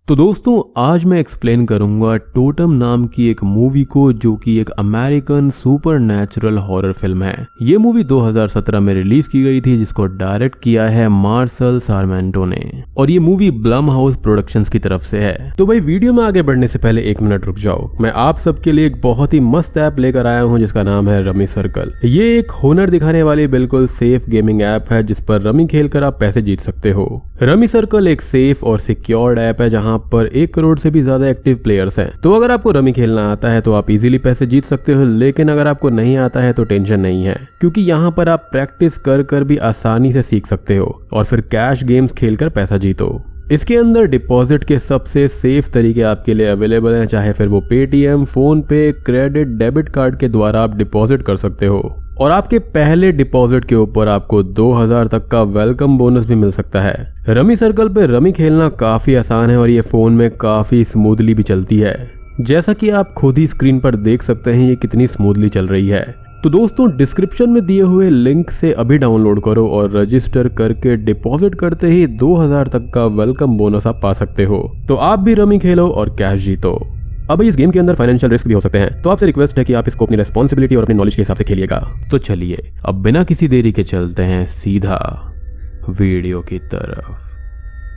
तो दोस्तों आज मैं एक्सप्लेन करूंगा टोटम नाम की एक मूवी को, जो कि एक अमेरिकन सुपरनैचुरल हॉरर फिल्म है। ये मूवी 2017 में रिलीज की गई थी, जिसको डायरेक्ट किया है मार्शल सारमेंटो ने, और ये मूवी ब्लम हाउस प्रोडक्शंस की तरफ से है। तो भाई वीडियो में आगे बढ़ने से पहले 1 मिनट रुक जाओ। मैं आप सबके लिए एक बहुत ही मस्त ऐप लेकर आया हूँ जिसका नाम है रमी सर्कल। ये एक हुनर दिखाने वाली बिल्कुल सेफ गेमिंग ऐप है जिस पर रमी खेलकर आप पैसे जीत सकते हो। रमी सर्कल एक सेफ और सिक्योर्ड ऐप है जहाँ पर 1 करोड़ से भी ज्यादा एक्टिव प्लेयर्स हैं। तो अगर आपको रमी खेलना आता है तो आप इजीली पैसे जीत सकते हो, लेकिन अगर आपको नहीं आता है तो टेंशन नहीं है, क्योंकि यहाँ पर आप प्रैक्टिस कर कर भी आसानी से सीख सकते हो और फिर कैश गेम्स खेलकर पैसा जीतो। इसके अंदर डिपॉजिट के सबसे सेफ तरीके आपके लिए अवेलेबल हैं, चाहे फिर वो पेटीएम, फोन पे, क्रेडिट, डेबिट कार्ड के द्वारा आप डिपॉजिट कर सकते हो, और आपके पहले डिपॉजिट के ऊपर आपको 2000 तक का वेलकम बोनस भी मिल सकता है। रमी सर्कल पे रमी खेलना काफी आसान है और ये फोन में काफी स्मूथली भी चलती है। जैसा कि आप खुद ही स्क्रीन पर देख सकते हैं ये कितनी स्मूथली चल रही है। तो दोस्तों डिस्क्रिप्शन में दिए हुए लिंक से अभी डाउनलोड करो और रजिस्टर करके डिपॉजिट करते ही 2000 तक का वेलकम बोनस आप पा सकते हो। तो आप भी रमी खेलो और कैश जीतो। अब इस गेम के अंदर फाइनेंशियल रिस्क भी हो सकते हैं, तो आपसे रिक्वेस्ट है कि आप इसको अपनी रेस्पॉन्सिबिलिटी और अपनी नॉलेज के हिसाब से खेलिएगा। तो चलिए अब बिना किसी देरी के चलते हैं सीधा वीडियो की तरफ।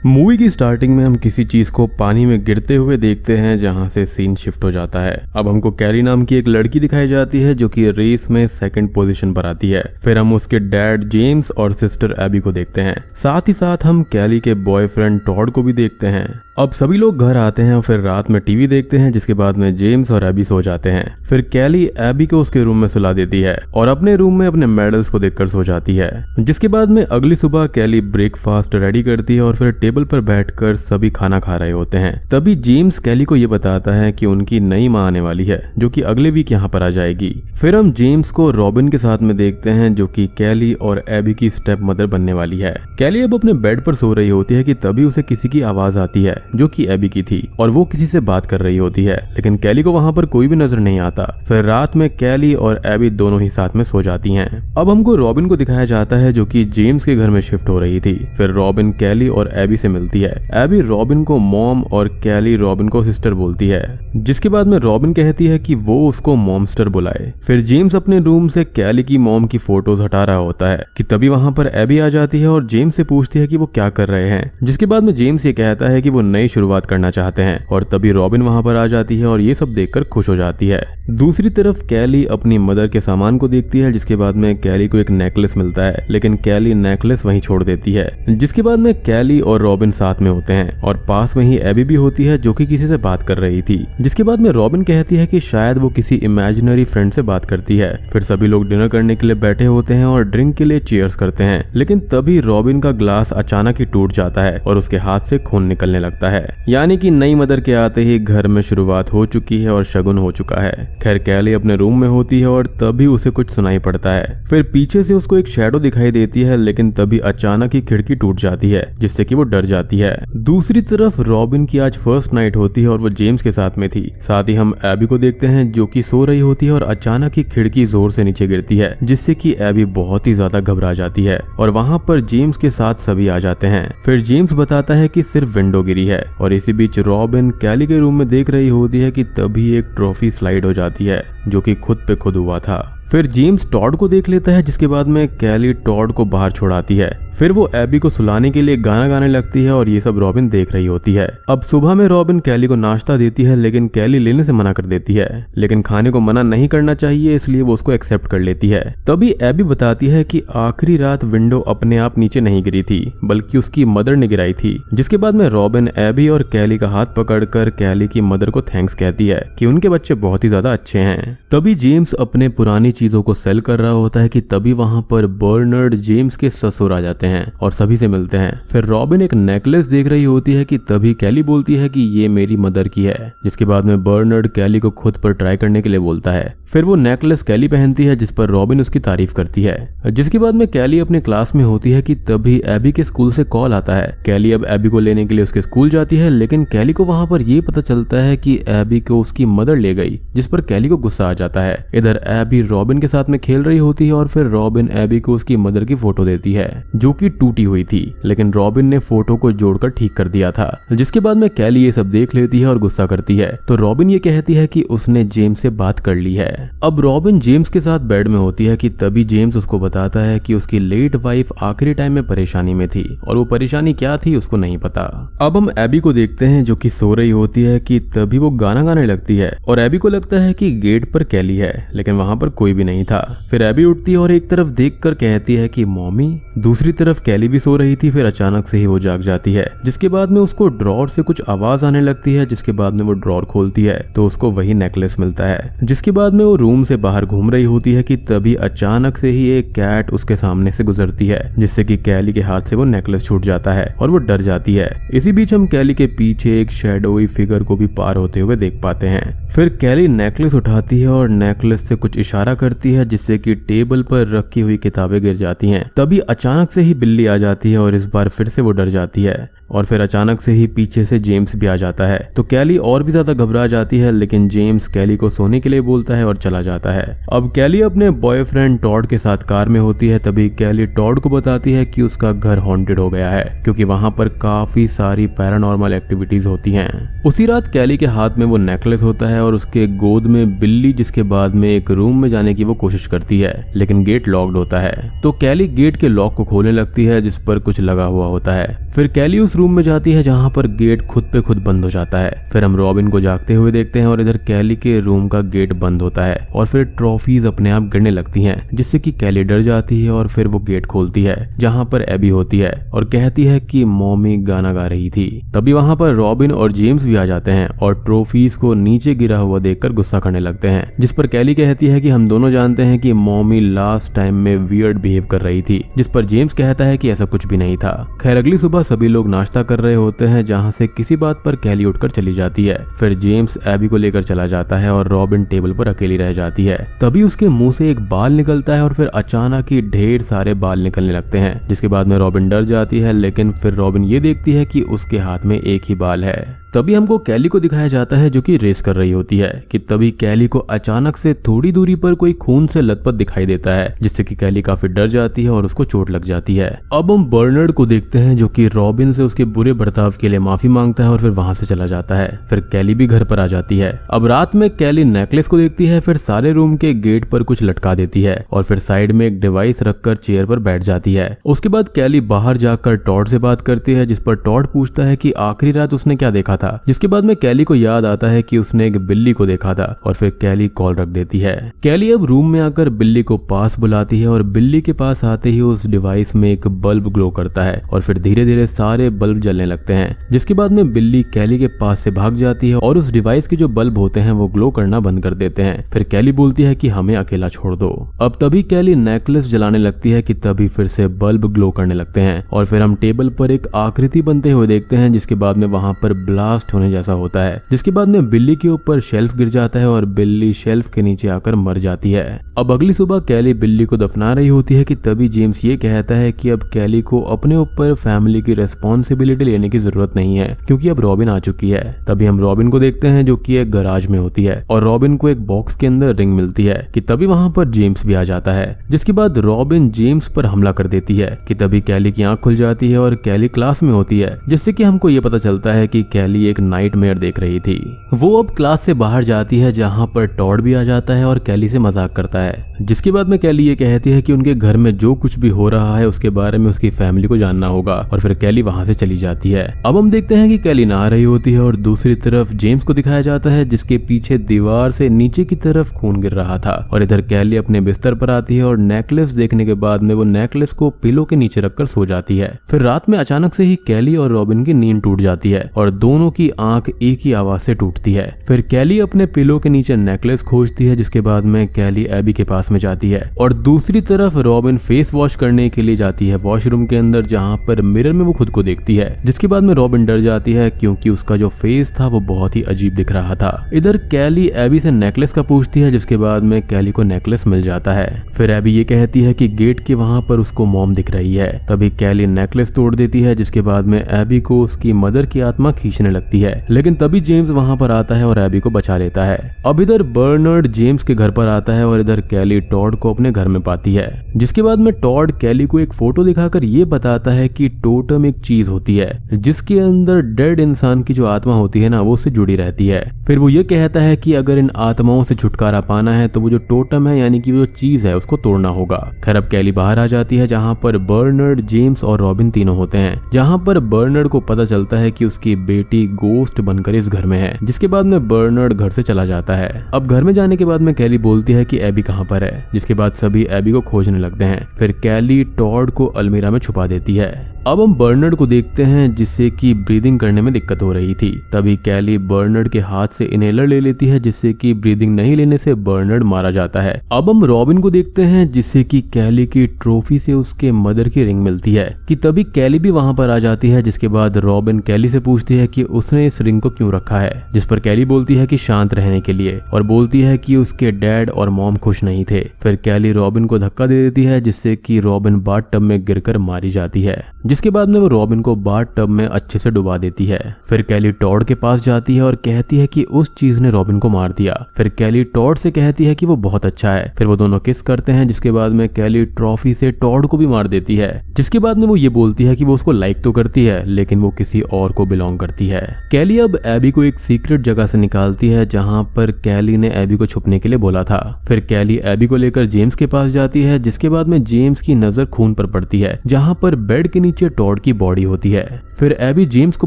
मूवी की स्टार्टिंग में हम किसी चीज को पानी में गिरते हुए देखते हैं, जहां से सीन शिफ्ट हो जाता है। अब हमको कैली नाम की एक लड़की दिखाई जाती है जो कि रेस में 2nd पोजीशन पर आती है। फिर हम उसके डैड जेम्स और सिस्टर एबी को देखते हैं। साथ ही साथ हम कैली के बॉयफ्रेंड टॉड को भी देखते हैं। अब सभी लोग घर आते हैं और फिर रात में टीवी देखते हैं, जिसके बाद में जेम्स और एबी सो जाते हैं। फिर कैली एबी को उसके रूम में सुला देती है और अपने रूम में अपने मेडल्स को देखकर सो जाती है। जिसके बाद में अगली सुबह कैली ब्रेकफास्ट रेडी करती है और फिर टेबल पर बैठकर सभी खाना खा रहे होते हैं। तभी जेम्स कैली को ये बताता है कि उनकी नई माँ आने वाली है, जो कि अगले वीक यहाँ पर आ जाएगी। फिर हम जेम्स को रॉबिन के साथ में देखते हैं, जो कि कैली और एबी की स्टेप मदर बनने वाली है। कैली अब अपने बेड पर सो रही होती है कि तभी उसे किसी की आवाज आती है, जो कि एबी की थी, और वो किसी से बात कर रही होती है, लेकिन कैली को वहां पर कोई भी नजर नहीं आता। फिर रात में कैली और एबी दोनों ही साथ में सो जाती हैं। अब हमको रॉबिन को दिखाया जाता है, जो कि जेम्स के घर में शिफ्ट हो रही थी। फिर रॉबिन कैली और एबी से मिलती है। एबी रॉबिन को मॉम और कैली रॉबिन को सिस्टर बोलती है, जिसके बाद में रॉबिन कहती है कि वो उसको मॉमस्टर बुलाए। फिर जेम्स अपने रूम से कैली की मॉम की फोटोज हटा रहा होता है कि तभी वहां पर एबी आ जाती है और जेम्स से पूछती है कि वो क्या कर रहे हैं। जिसके बाद में जेम्स ये कहता है कि वो नई शुरुआत करना चाहते हैं, और तभी रॉबिन वहां पर आ जाती है और ये सब देखकर खुश हो जाती है। दूसरी तरफ कैली अपनी मदर के सामान को देखती है, जिसके बाद में कैली को एक नेकलेस मिलता है, लेकिन कैली नेकलेस वहीं छोड़ देती है। जिसके बाद में कैली और रॉबिन साथ में होते हैं और पास में ही एबी भी होती है, जो कि किसी से बात कर रही थी। जिसके बाद में रॉबिन कहती है कि शायद वो किसी इमेजिनरी फ्रेंड से बात करती है। फिर सभी लोग डिनर करने के लिए बैठे होते हैं और ड्रिंक के लिए चीयर्स करते हैं, लेकिन तभी रॉबिन का ग्लास अचानक ही टूट जाता है और उसके हाथ से खून निकलने लगता है। यानी कि नई मदर के आते ही घर में शुरुआत हो चुकी है और शगुन हो चुका है। खैर कैली अपने रूम में होती है और तभी उसे कुछ सुनाई पड़ता है। फिर पीछे से उसको एक शैडो दिखाई देती है, लेकिन तभी अचानक ही खिड़की टूट जाती है, जिससे कि वो डर जाती है। दूसरी तरफ रॉबिन की आज फर्स्ट नाइट होती है और वो जेम्स के साथ में थी। साथ ही हम एबी को देखते हैं, जो कि सो रही होती है और अचानक ही खिड़की जोर से नीचे गिरती है, जिससे कि एबी बहुत ही ज्यादा घबरा जाती है और वहां पर जेम्स के साथ सभी आ जाते हैं। फिर जेम्स बताता है कि सिर्फ विंडो गिरी है, और इसी बीच रॉबिन कैली के रूम में देख रही होती है कि तभी एक ट्रॉफी स्लाइड हो जाती है, जो कि खुद पे खुद हुआ था। फिर जेम्स टॉड को देख लेता है, जिसके बाद में कैली टॉड को बाहर छोड़ाती है। फिर वो एबी को सुलाने के लिए गाना गाने लगती है और ये सब रॉबिन देख रही होती है। अब सुबह में रॉबिन कैली को नाश्ता देती है, लेकिन कैली लेने से मना कर देती है, लेकिन खाने को मना नहीं करना चाहिए, इसलिए वो उसको एक्सेप्ट कर लेती है। तभी एबी बताती है कि आखिरी रात विंडो अपने आप नीचे नहीं गिरी थी, बल्कि उसकी मदर ने गिराई थी। जिसके बाद में रॉबिन एबी और कैली का हाथ पकड़कर कैली की मदर को थैंक्स कहती है कि उनके बच्चे बहुत ही ज्यादा अच्छे हैं। तभी जेम्स अपने पुरानी चीजों को सेल कर रहा होता है कि तभी वहां पर बर्नर्ड जेम्स के ससुर आ जाते हैं और सभी से मिलते हैं। फिर रॉबिन एक नेकलेस देख रही होती है कि तभी कैली बोलती है कि ये मेरी मदर की है। जिसके बाद में बर्नर्ड कैली को खुद पर ट्राई करने के लिए बोलता है। फिर वो नेकलेस कैली पहनती है, जिस पर रॉबिन उसकी तारीफ करती है। जिसके बाद में कैली अपने क्लास में होती है कि तभी एबी के स्कूल से कॉल आता है। कैली अब एबी को लेने के लिए उसके स्कूल जाती है, लेकिन कैली को वहां पर यह पता चलता है कि एबी को उसकी मदर ले गई, जिस पर कैली को गुस्सा आ जाता है। इधर एबी रॉबिन के साथ में खेल रही होती है और फिर रॉबिन एबी को उसकी मदर की फोटो देती है जो कि टूटी हुई थी, लेकिन रॉबिन ने फोटो को जोड़कर ठीक कर दिया था। जिसके बाद में कैली ये सब देख लेती है और गुस्सा करती है, तो रॉबिन ये कहती है कि उसने जेम्स से बात कर ली है। अब रॉबिन जेम्स के साथ बेड में होती है कि तभी जेम्स उसको बताता है कि उसकी लेट वाइफ आखिरी टाइम में परेशानी में थी और वो परेशानी क्या थी उसको नहीं पता। अब हम एबी को देखते हैं जो कि सो रही होती है कि तभी वो गाना गाने लगती है और एबी को लगता है कि गेट पर कैली है, लेकिन वहां पर कोई भी नहीं था। फिर एबी उठती है और एक तरफ देखकर कहती है कि मॉमी। दूसरी तरफ कैली भी सो रही थी, फिर अचानक से ही वो जाग जाती है, जिसके बाद में उसको ड्रॉर से कुछ आवाज आने लगती है। जिसके बाद में वो ड्रॉर खोलती है तो उसको वही नेकलेस मिलता है। जिसके बाद में वो रूम से बाहर घूम रही होती है कि तभी अचानक से ही एक कैट उसके सामने से गुजरती है, जिससे कि कैली के हाथ से वो नेकलेस छूट जाता है और वो डर जाती है। इसी बीच हम कैली के पीछे एक शैडोई फिगर को भी पार होते हुए देख पाते हैं। फिर कैली नेकलेस उठाती है और नेकलेस से कुछ इशारा करती है, जिससे कि टेबल पर रखी हुई किताबें गिर जाती हैं। तभी अचानक से ही बिल्ली आ जाती है और इस बार फिर से वो डर जाती है और फिर अचानक से ही पीछे से जेम्स भी आ जाता है। तो कैली और भी ज्यादा घबरा जाती है, लेकिन जेम्स कैली को सोने के लिए बोलता है और चला जाता है। अब कैली अपने बॉयफ्रेंड टॉड के साथ कार में होती है, तभी कैली टॉड को बताती है कि उसका घर हॉन्टेड हो गया है, क्योंकि वहां पर काफी सारी पैरानॉर्मल एक्टिविटीज होती हैं। उसी रात कैली के हाथ में वो नेकलेस होता है और उसके गोद में बिल्ली, जिसके बाद में एक रूम में जाने की वो कोशिश करती है, लेकिन गेट लॉक्ड होता है। तो कैली गेट के लॉक को खोलने लगती है, जिस पर कुछ लगा हुआ होता है। फिर कैली उस रूम में जाती है जहां पर गेट खुद पे खुद बंद हो जाता है। फिर हम रॉबिन को जागते हुए देखते हैं और इधर कैली के रूम का गेट बंद होता है और फिर ट्रॉफीज अपने आप गिरने लगती हैं, जिससे कि कैली डर जाती है और फिर वो गेट खोलती है जहां पर एबी होती है और कहती है कि मॉमी गाना गा रही थी। तभी वहां पर रॉबिन और जेम्स भी आ जाते हैं और ट्रॉफीज को नीचे गिरा हुआ देखकर गुस्सा करने लगते हैं, जिस पर कैली कहती है कि हम दोनों जानते हैं कि मॉमी लास्ट टाइम में वियर्ड बिहेव कर रही थी, जिस पर जेम्स कहता है कि ऐसा कुछ भी नहीं था। खैर अगली सुबह सभी लोग नाश्ता कर रहे होते हैं, जहां से किसी बात पर कैली उठकर चली जाती है। फिर जेम्स एबी को लेकर चला जाता है और रॉबिन टेबल पर अकेली रह जाती है। तभी उसके मुंह से एक बाल निकलता है और फिर अचानक ही ढेर सारे बाल निकलने लगते हैं, जिसके बाद में रॉबिन डर जाती है, लेकिन फिर रॉबिन ये देखती है कि उसके हाथ में एक ही बाल है। तभी हमको कैली को दिखाया जाता है जो कि रेस कर रही होती है कि तभी कैली को अचानक से थोड़ी दूरी पर कोई खून से लथपथ दिखाई देता है, जिससे कि कैली काफी डर जाती है और उसको चोट लग जाती है। अब हम बर्नर्ड को देखते हैं जो कि रॉबिन से उसके बुरे बर्ताव के लिए माफी मांगता है और फिर वहां से चला जाता है। फिर कैली भी घर पर आ जाती है। अब रात में कैली नेकलेस को देखती है, फिर सारे रूम के गेट पर कुछ लटका देती है और फिर साइड में एक डिवाइस रखकर चेयर पर बैठ जाती है। उसके बाद कैली बाहर जाकर टॉड से बात करती है, जिस पर टॉड पूछता है कि आखिरी रात उसने क्या देखा था। जिसके बाद में कैली को याद आता है कि उसने एक बिल्ली को देखा था और फिर कैली कॉल रख देती है। कैली अब रूम में आकर बिल्ली को पास बुलाती है और बिल्ली के पास आते ही उस डिवाइस में एक बल्ब ग्लो करता है और फिर धीरे धीरे सारे बल्ब जलने लगते हैं। जिसके बाद में बिल्ली कैली के पास से भाग जाती है और उस डिवाइस के जो बल्ब होते हैं वो ग्लो करना बंद कर देते हैं। फिर कैली बोलती है कि हमें अकेला छोड़ दो। अब तभी कैली नेकलेस जलाने लगती है कि तभी फिर से बल्ब ग्लो करने लगते हैं और फिर हम टेबल पर एक आकृति बनते हुए देखते हैं, जिसके बाद में वहां पर ब्लास्ट होने जैसा होता है। जिसके बाद में बिल्ली के ऊपर शेल्फ गिर जाता है और बिल्ली शेल्फ के नीचे आकर मर जाती है। अब अगली सुबह कैली बिल्ली को दफना रही होती है कि तभी जेम्स ये कहता है कि अब कैली को अपने ऊपर फैमिली की रिस्पॉन्सिबिलिटी लेने की जरूरत नहीं है, क्योंकि अब रॉबिन आ चुकी है। तभी हम रॉबिन को देखते हैं जो कि एक गराज में होती है और रॉबिन को एक बॉक्स के अंदर रिंग मिलती है कि तभी वहां पर जेम्स भी आ जाता है। जिसके बाद रॉबिन जेम्स पर हमला कर देती है कि तभी कैली की आंख खुल जाती है और कैली क्लास में होती है, जिससे कि हमको ये पता चलता है कि कैली एक नाइटमेयर देख रही थी। वो अब क्लास से बाहर जाती है जहां पर टॉड भी आ जाता है और कैली से मजाक करता है। जिसके बाद में कैली ये कहती है कि उनके घर में जो कुछ भी हो रहा है उसके बारे में उसकी फैमिली को जानना होगा और फिर कैली वहां से चली जाती है। अब हम देखते हैं कि कैली नहा रही होती है और दूसरी तरफ जेम्स को दिखाया जाता है, जिसके पीछे दीवार से नीचे की तरफ खून गिर रहा था और इधर कैली अपने बिस्तर पर आती है और नेकलेस देखने के बाद में वो नेकलेस को पिलो के नीचे रखकर सो जाती है। फिर रात में अचानक से ही कैली और रॉबिन की नींद टूट जाती है और दोनों की आंख एक ही आवाज से टूटती है। फिर कैली अपने पिलो के नीचे नेकलेस खोजती है, जिसके बाद में कैली एबी के पास में जाती है और दूसरी तरफ रॉबिन फेस वॉश करने के लिए जाती है वॉशरूम के अंदर, जहां पर मिरर में वो खुद को देखती है। जिसके बाद में रॉबिन डर जाती है क्योंकि उसका जो फेस था वो बहुत ही अजीब दिख रहा था। इधर कैली एबी से नेकलेस का पूछती है, जिसके बाद में कैली को नेकलेस मिल जाता है। फिर एबी ये कहती है कि गेट के वहां पर उसको मॉम दिख रही है। तभी कैली नेकलेस तोड़ देती है, जिसके बाद में एबी को उसकी मदर की आत्मा खींचने लगती है, लेकिन तभी जेम्स वहां पर आता है और एबी को बचा लेता है। अब इधर बर्नार्ड जेम्स के घर पर आता है और इधर कैली टॉड को अपने घर में पाती है, जिसके बाद में टॉड कैली को एक फोटो दिखाकर ये बताता है कि टोटम एक चीज होती है जिसके अंदर डेड इंसान की जो आत्मा होती है ना वो उससे जुड़ी रहती है। फिर वो ये कहता है कि अगर इन आत्माओं से छुटकारा पाना है तो वो जो टोटम है यानी कि वो चीज है उसको तोड़ना होगा। खैर अब कैली बाहर आ जाती है जहाँ पर बर्नार्ड, जेम्स और रॉबिन तीनों होते हैं, जहाँ पर बर्नार्ड को पता चलता है कि उसकी बेटी गोस्ट बनकर इस घर में है, जिसके बाद में बर्नार्ड घर से चला जाता है। अब घर में जाने के बाद में कैली बोलती है कि एबी कहाँ पर है, जिसके बाद सभी एबी को खोजने लगते हैं। फिर कैली टॉड को अलमीरा में छुपा देती है। अब हम बर्नार्ड को देखते हैं जिससे कि ब्रीदिंग करने में दिक्कत हो रही थी। तभी कैली बर्नार्ड के हाथ से इनहेलर ले लेती है जिससे कि ब्रीदिंग नहीं लेने से बर्नार्ड मारा जाता है। अब हम रॉबिन को देखते हैं जिससे कि कैली की ट्रॉफी से उसके मदर की रिंग मिलती है कि तभी कैली भी वहां पर आ जाती है, जिसके बाद रॉबिन कैली से पूछती है कि उसने इस रिंग को क्यों रखा है, जिस पर कैली बोलती है कि शांत रहने के लिए, और बोलती है कि उसके डैड और मॉम खुश नहीं थे। फिर कैली रॉबिन को धक्का दे देती है जिससे कि रॉबिन बाथ टब में गिरकर मारी जाती है, जिसके बाद में वो रॉबिन को बाथ टब में अच्छे से डुबा देती है। फिर कैली टॉड के पास जाती है और कहती है कि उस चीज ने रॉबिन को मार दिया। फिर कैली टॉड से कहती है कि वो बहुत अच्छा है। फिर वो दोनों किस करते हैं, जिसके बाद में कैली ट्रॉफी से टॉड को भी मार देती है, जिसके बाद में वो ये बोलती है कि वो उसको लाइक तो करती है लेकिन वो किसी और को बिलोंग करती है। कैली अब एबी को एक सीक्रेट जगह से निकालती है जहाँ पर कैली ने एबी को छुपने के लिए बोला था। फिर कैली एबी को लेकर जेम्स के पास जाती है, जिसके बाद में जेम्स की नजर खून पर पड़ती है जहाँ पर बेड के नीचे टॉड की बॉडी होती है। फिर एबी जेम्स को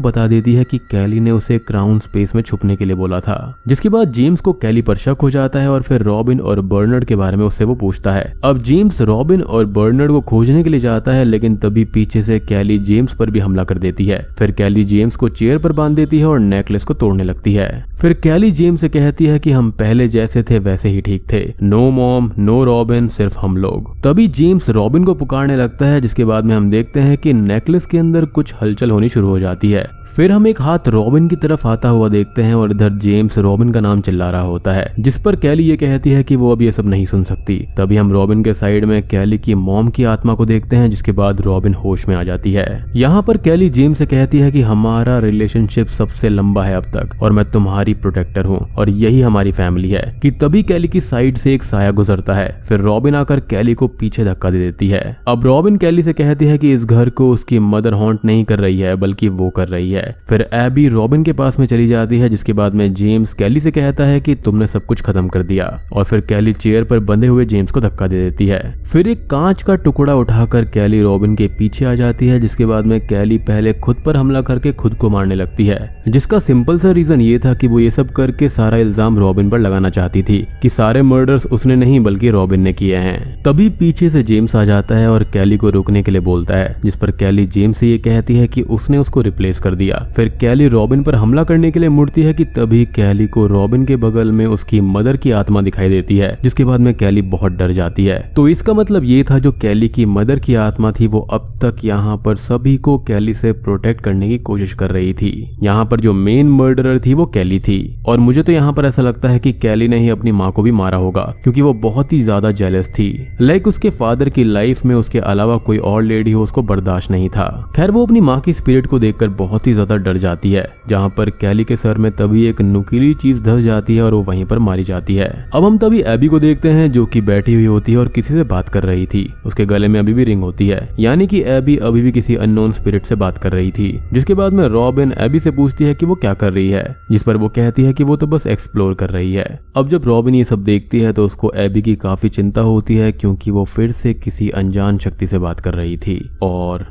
बता देती है कि कैली ने उसे क्राउन स्पेस में छुपने के लिए बोला था, जिसके बाद जेम्स को कैली पर शक हो जाता है और फिर रॉबिन और बर्नार्ड के बारे में उससे वो पूछता है। अब जेम्स रॉबिन और बर्नार्ड को खोजने के लिए जाता है, लेकिन तभी पीछे से कैली जेम्स पर भी हमला कर देती है। फिर कैली जेम्स को चेयर पर बांध देती है और नेकलेस को तोड़ने लगती है। फिर कैली जेम्स से कहती है कि हम पहले जैसे थे वैसे ही ठीक थे, नो मॉम नो रॉबिन, सिर्फ हम लोग। तभी जेम्स रॉबिन को पुकारने लगता है, जिसके बाद में हम देखते हैं कि नेकलेस के अंदर कुछ हलचल होनी शुरू हो जाती है। फिर हम एक हाथ रॉबिन की तरफ आता हुआ देखते हैं और इधर जेम्स रॉबिन का नाम चिल्ला रहा होता है, जिस पर कैली ये कहती है कि वो अब ये सब नहीं सुन सकती। तभी हम रॉबिन के साइड में कैली की मॉम की आत्मा को देखते हैं, जिसके बाद रॉबिन होश में आ जाती है। यहाँ पर कैली जेम्स से कहती है कि हमारा रिलेशनशिप सबसे लंबा है अब तक और मैं तुम्हारी प्रोटेक्टर हूँ और यही हमारी फैमिली है। कि तभी कैली की साइड से एक साया गुजरता है। फिर रॉबिन आकर कैली को पीछे धक्का दे देती है। अब रॉबिन कैली से कहती है कि इस घर को उसकी मदर हॉन्ट नहीं कर रही है बल्कि वो कर रही है। फिर एबी रॉबिन के पास में चली जाती है, जिसके बाद में जेम्स कैली से कहता है कि तुमने सब कुछ खत्म कर दिया, और फिर कैली चेयर पर बंधे हुए जेम्स को धक्का दे देती है। फिर एक कांच का टुकड़ा उठाकर कैली रॉबिन के पीछे आ जाती है, जिसके बाद में कैली पहले खुद पर हमला करके खुद को मारने लगती है, जिसका सिंपल सा रीजन ये था कि वो ये सब करके सारा इल्जाम रॉबिन पर लगाना चाहती थी कि सारे मर्डर्स उसने नहीं बल्कि रॉबिन ने किए हैं। तभी पीछे से जेम्स आ जाता है और कैली को रोकने के लिए बोलता है, जिस पर कैली जेम्स से ये कहती है कि उसने उसको रिप्लेस कर दिया। फिर कैली रॉबिन पर हमला करने के लिए मुड़ती है कि तभी कैली को रॉबिन के बगल में उसकी मदर की आत्मा दिखाई देती है, जिसके बाद में कैली बहुत डर जाती है। तो इसका मतलब ये था जो कैली की मदर की आत्मा थी वो अब तक यहाँ पर सभी को कैली से प्रोटेक्ट करने की कोशिश कर रही थी। यहाँ पर जो मेन मर्डरर थी वो कैली थी, और मुझे तो यहाँ पर ऐसा लगता है कि कैली ने ही अपनी माँ को भी मारा होगा, क्योंकि वो बहुत ही ज्यादा जेलस थी। लाइक उसके फादर की लाइफ में उसके अलावा कोई और लेडी हो उसको बर्दाश्त नहीं था। खैर वो अपनी माँ की स्पिरिट को देखकर बहुत ही ज्यादा डर जाती है, जहाँ पर कैली के सर में तभी एक नुकीली चीज धस जाती है और वो वहीं पर मारी जाती है। अब हम तभी एबी को देखते हैं जो कि बैठी हुई होती है और किसी से बात कर रही थी। उसके गले में अभी भी रिंग होती है, यानी कि एबी अभी भी किसी अननोन स्पिरिट से बात कर रही थी। जिसके बाद में रॉबिन एबी से पूछती है कि वो क्या कर रही है, जिस पर वो कहती है कि वो तो बस एक्सप्लोर कर रही है। अब जब रॉबिन ये सब देखती है तो उसको एबी की काफी चिंता होती है, क्योंकि वो फिर से किसी अनजान शक्ति से बात कर रही थी। और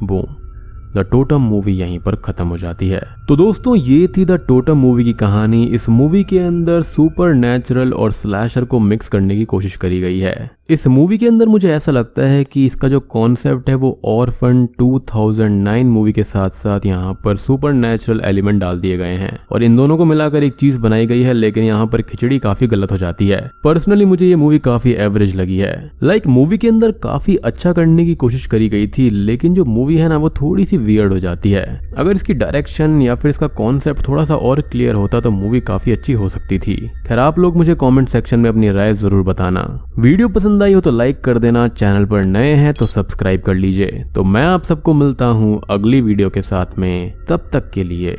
बूम, द टोटम मूवी यहीं पर खत्म हो जाती है। तो दोस्तों ये थी द टोटम मूवी की कहानी। इस मूवी के अंदर सुपर नेचुरल और स्लैशर को मिक्स करने की कोशिश करी गई है। इस मूवी के अंदर मुझे ऐसा लगता है कि इसका जो कॉन्सेप्ट है वो ऑर्फन 2009 मूवी के साथ साथ यहाँ पर सुपर नेचुरल एलिमेंट डाल दिए गए हैं और इन दोनों को मिलाकर एक चीज बनाई गई है, लेकिन यहाँ पर खिचड़ी काफी गलत हो जाती है। पर्सनली मुझे ये मूवी काफी एवरेज लगी है। लाइक मूवी के अंदर काफी अच्छा करने की कोशिश करी गई थी, लेकिन जो मूवी है ना वो थोड़ी सी वियर्ड हो जाती है। अगर इसकी डायरेक्शन या फिर इसका कॉन्सेप्ट थोड़ा सा और क्लियर होता तो मूवी काफी अच्छी हो सकती थी। खैर आप लोग मुझे कॉमेंट सेक्शन में अपनी राय जरूर बताना। वीडियो पसंद पसंद आई हो तो लाइक कर देना, चैनल पर नए हैं तो सब्सक्राइब कर लीजिए। तो मैं आप सबको मिलता हूँ अगली वीडियो के साथ में, तब तक के लिए